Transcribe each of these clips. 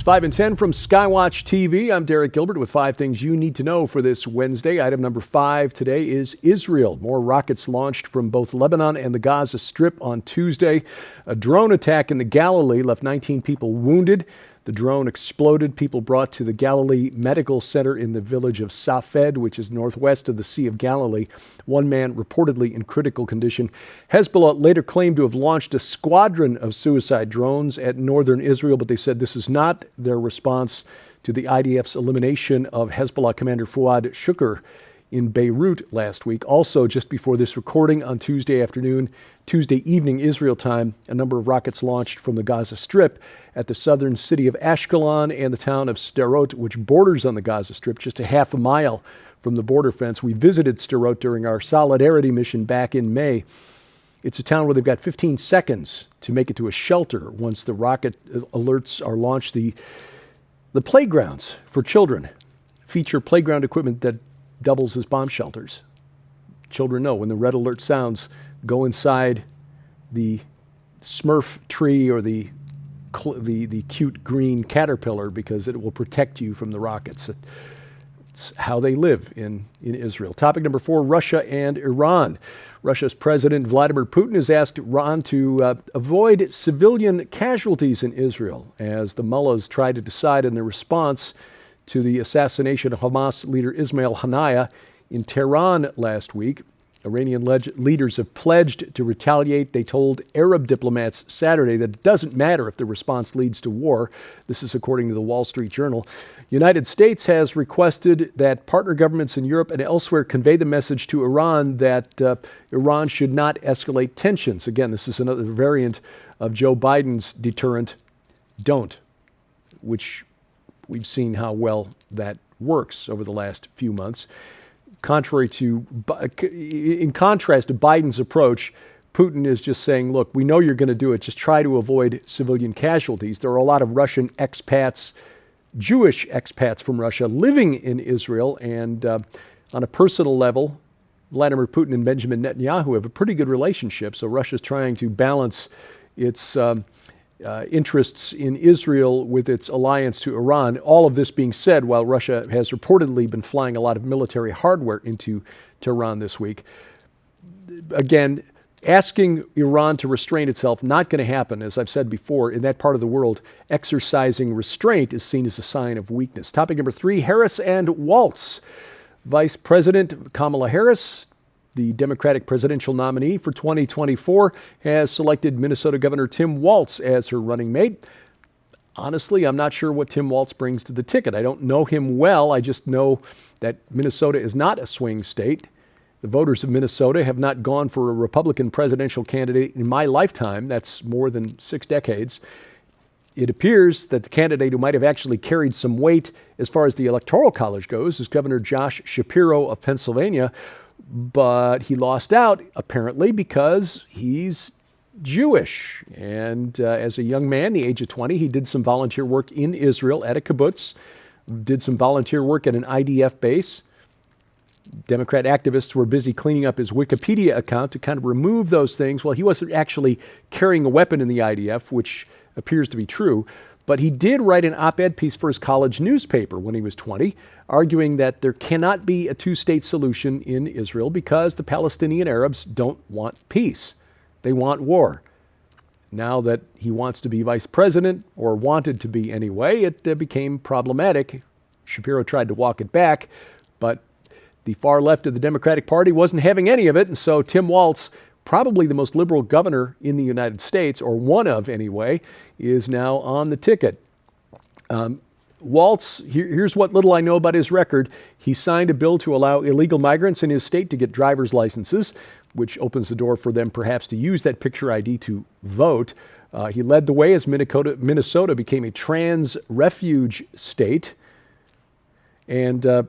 5 and 10 from Skywatch TV. I'm Derek Gilbert with 5 things you need to know for this Wednesday. Item number 5 today is Israel. More rockets launched from both Lebanon and the Gaza Strip on Tuesday. A drone attack in the Galilee left 19 people wounded. The drone exploded. People brought to the Galilee Medical Center in the village of Safed, which is northwest of the Sea of Galilee. One man reportedly in critical condition. Hezbollah later claimed to have launched a squadron of suicide drones at northern Israel, but they said this is not their response to the IDF's elimination of Hezbollah commander Fuad Shukr in Beirut last week. Also, just before this recording on Tuesday evening Israel time, a number of rockets launched from the Gaza Strip at the southern city of Ashkelon and the town of Sderot, which borders on the Gaza Strip, just a half a mile from the border fence. We visited Sderot during our Solidarity mission back in May. It's a town where they've got 15 seconds to make it to a shelter once the rocket alerts are launched. The playgrounds for children feature playground equipment that doubles as bomb shelters. Children know when the red alert sounds, go inside the Smurf tree or the cute green caterpillar because it will protect you from the rockets. It's how they live in Israel. Topic number 4, Russia and Iran. Russia's President Vladimir Putin has asked Iran to avoid civilian casualties in Israel as the mullahs try to decide on their response to the assassination of Hamas leader Ismail Haniyeh in Tehran last week. Iranian leaders have pledged to retaliate. They told Arab diplomats Saturday that it doesn't matter if the response leads to war. This is according to the Wall Street Journal. United States has requested that partner governments in Europe and elsewhere convey the message to Iran that Iran should not escalate tensions. Again, this is another variant of Joe Biden's deterrent, don't, which we've seen how well that works over the last few months. In contrast to Biden's approach, Putin is just saying, look, we know you're going to do it. Just try to avoid civilian casualties. There are a lot of Russian expats, Jewish expats from Russia living in Israel. And on a personal level, Vladimir Putin and Benjamin Netanyahu have a pretty good relationship. So Russia's trying to balance its interests in Israel with its alliance to Iran. All of this being said, while Russia has reportedly been flying a lot of military hardware into Tehran this week, again, asking Iran to restrain itself, not going to happen. As I've said before, in that part of the world, exercising restraint is seen as a sign of weakness. Topic number 3, Harris and Walz. Vice President Kamala Harris, the Democratic presidential nominee for 2024, has selected Minnesota Governor Tim Walz as her running mate. Honestly, I'm not sure what Tim Walz brings to the ticket. I don't know him well. I just know that Minnesota is not a swing state. The voters of Minnesota have not gone for a Republican presidential candidate in my lifetime. That's more than 6 decades. It appears that the candidate who might have actually carried some weight as far as the Electoral College goes is Governor Josh Shapiro of Pennsylvania, but he lost out apparently because he's Jewish. And as a young man, the age of 20, he did some volunteer work in Israel at a kibbutz, did some volunteer work at an IDF base. Democrat activists were busy cleaning up his Wikipedia account to kind of remove those things. Well, he wasn't actually carrying a weapon in the IDF, which appears to be true, but he did write an op-ed piece for his college newspaper when he was 20, arguing that there cannot be a two-state solution in Israel because the Palestinian Arabs don't want peace. They want war. Now that he wants to be vice president, or wanted to be anyway, it became problematic. Shapiro tried to walk it back, but the far left of the Democratic Party wasn't having any of it, and so Tim Walz, probably the most liberal governor in the United States, or one of anyway, is now on the ticket. Walz, here's what little I know about his record. He signed a bill to allow illegal migrants in his state to get driver's licenses, which opens the door for them perhaps to use that picture ID to vote. He led the way as Minnesota became a trans refuge state, and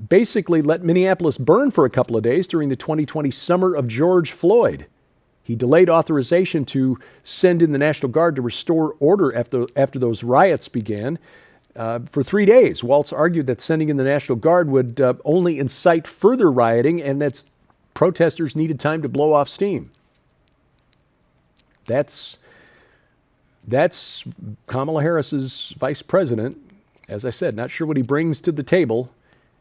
basically let Minneapolis burn for a couple of days during the 2020 summer of George Floyd. He delayed authorization to send in the National Guard to restore order after those riots began. For 3 days, Walz argued that sending in the National Guard would only incite further rioting and that protesters needed time to blow off steam. That's That's Kamala Harris's vice president. As I said, not sure what he brings to the table,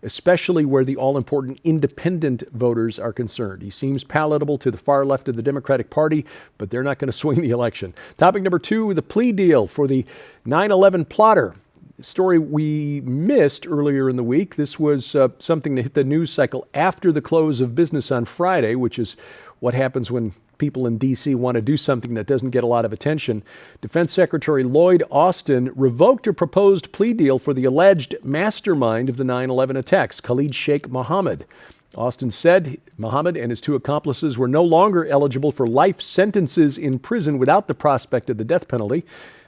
especially where the all-important independent voters are concerned. He seems palatable to the far left of the Democratic Party, but they're not going to swing the election. Topic number 2, the plea deal for the 9/11 plotter. Story we missed earlier in the week. This was something that hit the news cycle after the close of business on Friday, which is what happens when people in D.C. want to do something that doesn't get a lot of attention. Defense Secretary Lloyd Austin revoked a proposed plea deal for the alleged mastermind of the 9/11 attacks, Khalid Sheikh Mohammed. Austin said Mohammed and his 2 accomplices were no longer eligible for life sentences in prison without the prospect of the death penalty.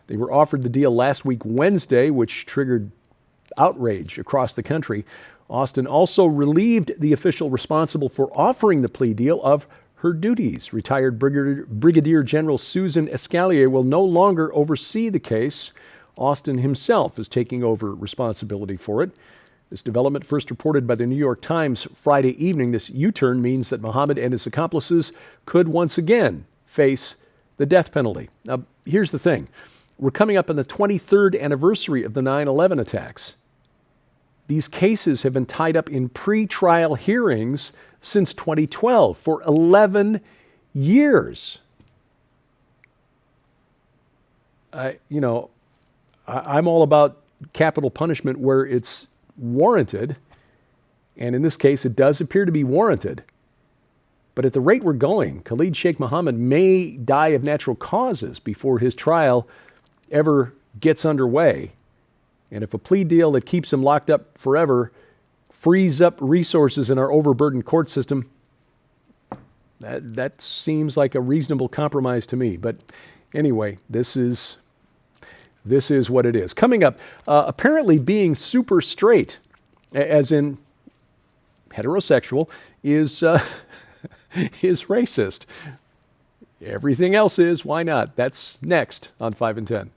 They were offered the deal last week, Wednesday, which triggered outrage across the country. Austin also relieved the official responsible for offering the plea deal of her duties. Retired Brigadier General Susan Escalier will no longer oversee the case. Austin himself is taking over responsibility for it. This development, first reported by the New York Times Friday evening, this U-turn means that Mohammed and his accomplices could once again face the death penalty. Now, here's the thing. We're coming up on the 23rd anniversary of the 9/11 attacks. These cases have been tied up in pre-trial hearings since 2012 for 11 years. I'm all about capital punishment where it's warranted, and in this case, it does appear to be warranted. But at the rate we're going, Khalid Sheikh Mohammed may die of natural causes before his trial ever gets underway. And if a plea deal that keeps him locked up forever frees up resources in our overburdened court system, that seems like a reasonable compromise to me. But anyway, this is what it is. Coming up, apparently being super straight, as in heterosexual, is racist. Everything else is. Why not? That's next on 5 and 10.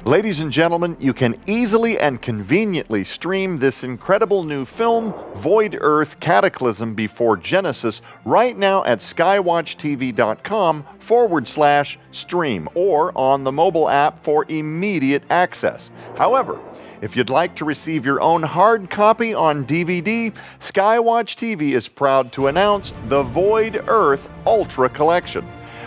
Ladies and gentlemen, you can easily and conveniently stream this incredible new film, Void Earth Cataclysm Before Genesis, right now at skywatchtv.com/stream or on the mobile app for immediate access. However, if you'd like to receive your own hard copy on DVD, Skywatch TV is proud to announce the Void Earth Ultra Collection.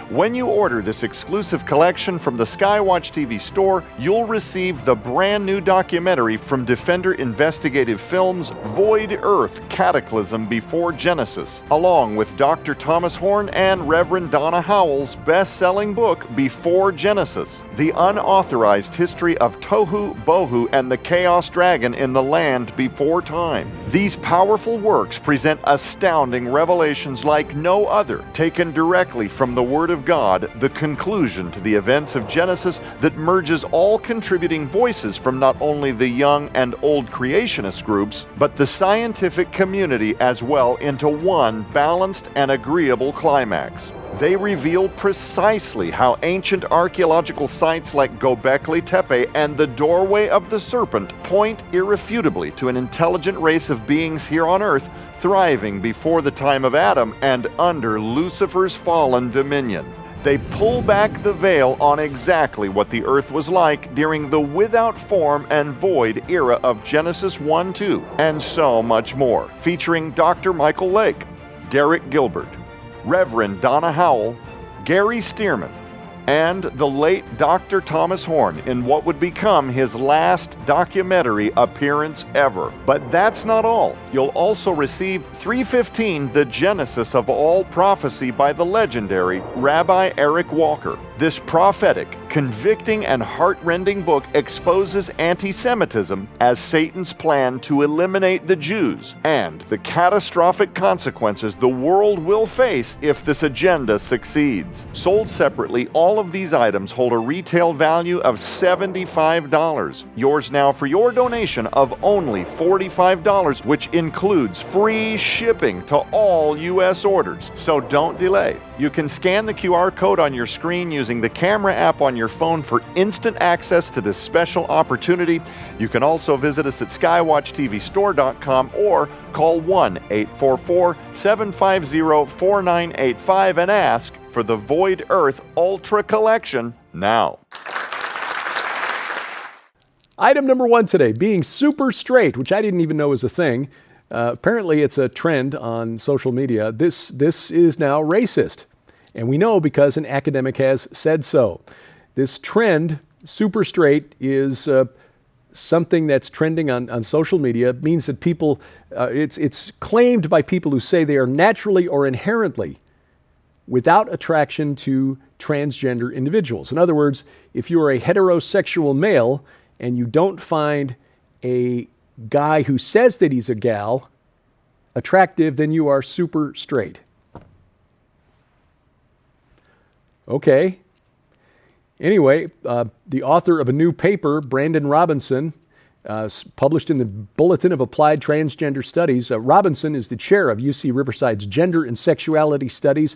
When you order this exclusive collection from the Skywatch TV store, you'll receive the brand new documentary from Defender Investigative Films, Void Earth Cataclysm Before Genesis, along with Dr. Thomas Horn and Reverend Donna Howell's best-selling book, Before Genesis, The Unauthorized History of Tohu, Bohu, and the Chaos Dragon in the Land Before Time. These powerful works present astounding revelations like no other, taken directly from the Word of God, the conclusion to the events of Genesis that merges all contributing voices from not only the young and old creationist groups, but the scientific community as well into one balanced and agreeable climax. They reveal precisely how ancient archaeological sites like Göbekli Tepe and the Doorway of the Serpent point irrefutably to an intelligent race of beings here on Earth thriving before the time of Adam and under Lucifer's fallen dominion. They pull back the veil on exactly what the Earth was like during the without form and void era of Genesis 1-2, and so much more, featuring Dr. Michael Lake, Derek Gilbert, Reverend Donna Howell, Gary Stearman, and the late Dr. Thomas Horn in what would become his last documentary appearance ever. But that's not all. You'll also receive 315, The Genesis of All Prophecy by the legendary Rabbi Eric Walker. This prophetic, convicting, and heart-rending book exposes anti-Semitism as Satan's plan to eliminate the Jews and the catastrophic consequences the world will face if this agenda succeeds. Sold separately, all of these items hold a retail value of $75. Yours now for your donation of only $45, which includes free shipping to all U.S. orders. So don't delay. You can scan the QR code on your screen using the camera app on your phone for instant access to this special opportunity. You can also visit us at skywatchtvstore.com or call 1-844-750-4985 and ask for the Void Earth Ultra Collection now. Item number 1 today, being super straight, which I didn't even know was a thing. Apparently, it's a trend on social media. This is now racist. And we know because an academic has said so. This trend, super straight, is something that's trending on social media. It means that people, it's claimed by people who say they are naturally or inherently without attraction to transgender individuals. In other words, if you are a heterosexual male and you don't find a guy who says that he's a gal attractive, then you are super straight. Okay. Anyway, the author of a new paper, Brandon Robinson, published in the Bulletin of Applied Transgender Studies. Robinson is the chair of UC Riverside's Gender and Sexuality Studies.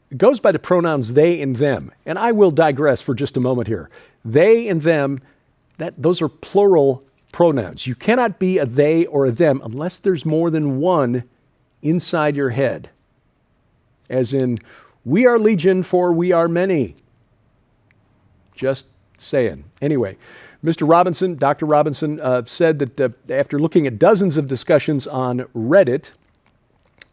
It goes by the pronouns they and them. And I will digress for just a moment here. They and them, those are plural pronouns. You cannot be a they or a them unless there's more than one inside your head. As in, we are legion for we are many. Just saying. Anyway, Mr. Robinson, Dr. Robinson, said that after looking at dozens of discussions on Reddit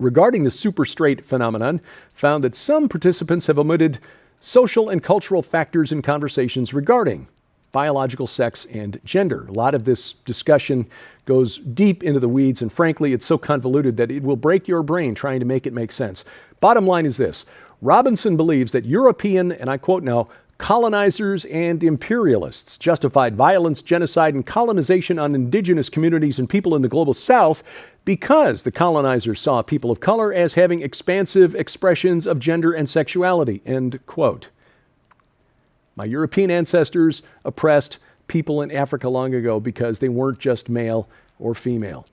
regarding the super straight phenomenon, found that some participants have omitted social and cultural factors in conversations regarding biological sex and gender. A lot of this discussion goes deep into the weeds, and frankly, it's so convoluted that it will break your brain trying to make it make sense. Bottom line is this. Robinson believes that European, and I quote now, colonizers and imperialists justified violence, genocide, and colonization on indigenous communities and people in the global south because the colonizers saw people of color as having expansive expressions of gender and sexuality, end quote. My European ancestors oppressed people in Africa long ago because they weren't just male or female.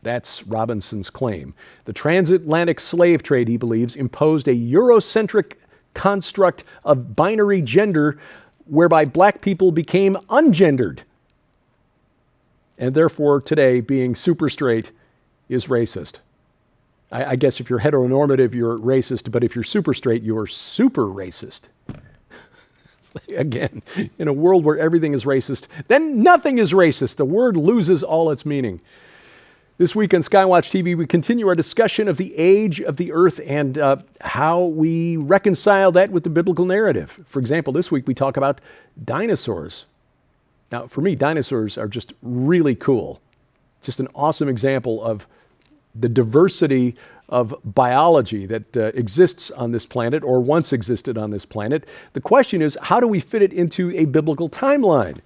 That's Robinson's claim. The transatlantic slave trade, he believes, imposed a Eurocentric construct of binary gender whereby black people became ungendered. And therefore, today, being super straight is racist. I guess if you're heteronormative, you're racist, but if you're super straight, you're super racist. Again, in a world where everything is racist, then nothing is racist. The word loses all its meaning. This week on Skywatch TV, we continue our discussion of the age of the earth and how we reconcile that with the biblical narrative. For example, this week we talk about dinosaurs. Now, for me, dinosaurs are just really cool. Just an awesome example of the diversity of biology that exists on this planet or once existed on this planet. The question is, how do we fit it into a biblical timeline?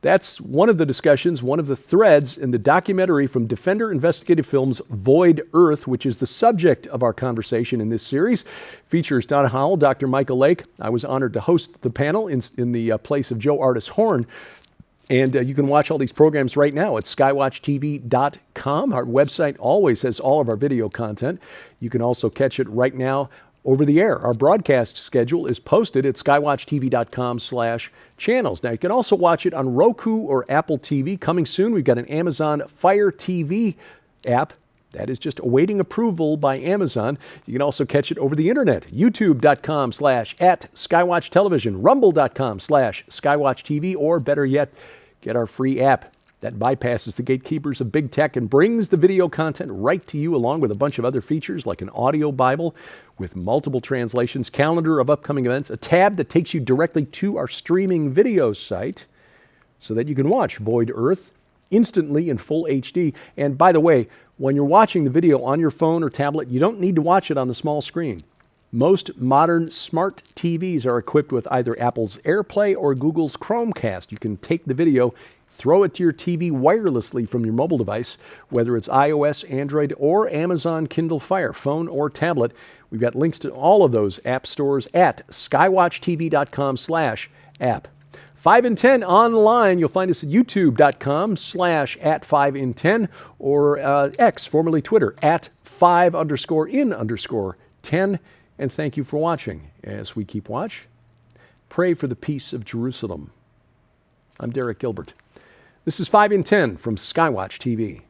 That's one of the discussions, one of the threads in the documentary from Defender Investigative Films, Void Earth, which is the subject of our conversation in this series. Features Donna Howell, Dr. Michael Lake. I was honored to host the panel in the place of Joe Artis Horn. And you can watch all these programs right now at skywatchtv.com. Our website always has all of our video content. You can also catch it right now over the air. Our broadcast schedule is posted at skywatchtv.com/channels. Now, you can also watch it on Roku or Apple TV. Coming soon, we've got an Amazon Fire TV app that is just awaiting approval by Amazon. You can also catch it over the internet, youtube.com/@skywatchtelevision, rumble.com/skywatchtv, or better yet, get our free app that bypasses the gatekeepers of big tech and brings the video content right to you, along with a bunch of other features like an audio Bible with multiple translations, calendar of upcoming events, a tab that takes you directly to our streaming video site so that you can watch Void Earth instantly in full HD. And by the way, when you're watching the video on your phone or tablet, you don't need to watch it on the small screen. Most modern smart TVs are equipped with either Apple's AirPlay or Google's Chromecast. You can take the video, throw it to your TV wirelessly from your mobile device, whether it's iOS, Android, or Amazon Kindle Fire, phone or tablet. We've got links to all of those app stores at skywatchtv.com/app. 5 in 10 online. You'll find us at youtube.com/@5in10 or X, formerly Twitter, @5_in_10. And thank you for watching. As we keep watch, pray for the peace of Jerusalem. I'm Derek Gilbert. This is 5 in 10 from Skywatch TV.